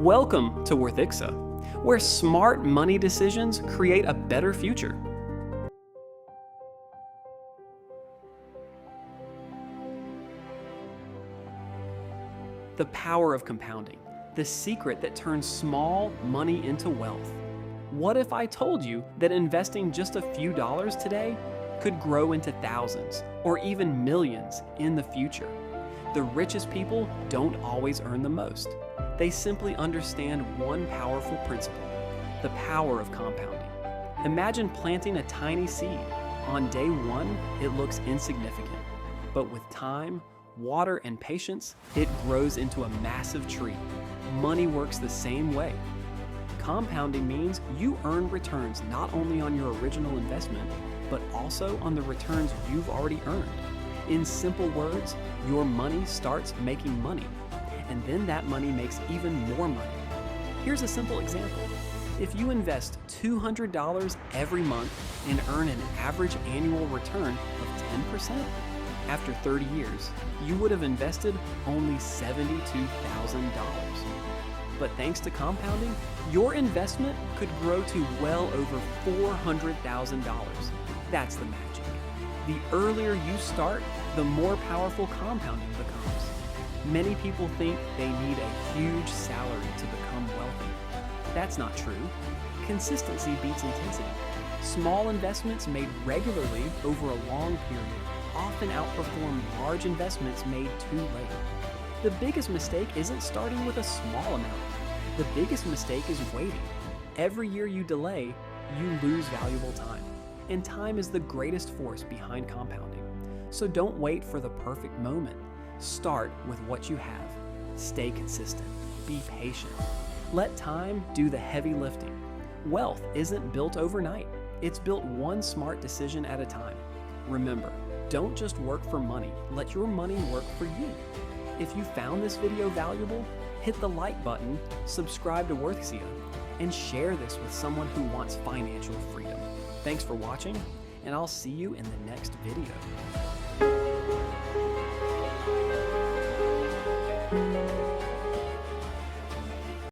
Welcome to worthxia, where smart money decisions create a better future. The power of compounding, the secret that turns small money into wealth. What if I told you that investing just a few dollars today could grow into thousands or even millions in the future? The richest people don't always earn the most. They simply understand one powerful principle, the power of compounding. Imagine planting a tiny seed. On day one, it looks insignificant, but with time, water, and patience, it grows into a massive tree. Money works the same way. Compounding means you earn returns not only on your original investment, but also on the returns you've already earned. In simple words, your money starts making money, and then that money makes even more money. Here's a simple example. If you invest $200 every month and earn an average annual return of 10%, after 30 years, you would have invested only $72,000. But thanks to compounding, your investment could grow to well over $400,000. That's the magic. The earlier you start, the more powerful compounding becomes. Many people think they need a huge salary to become wealthy. That's not true. Consistency beats intensity. Small investments made regularly over a long period often outperform large investments made too late. The biggest mistake isn't starting with a small amount. The biggest mistake is waiting. Every year you delay, you lose valuable time. And time is the greatest force behind compounding. So don't wait for the perfect moment. Start with what you have. Stay consistent. Be patient. Let time do the heavy lifting. Wealth isn't built overnight. It's built one smart decision at a time. Remember, don't just work for money. Let your money work for you. If you found this video valuable, hit the like button, subscribe to worthxia, and share this with someone who wants financial freedom. Thanks for watching, and I'll see you in the next video.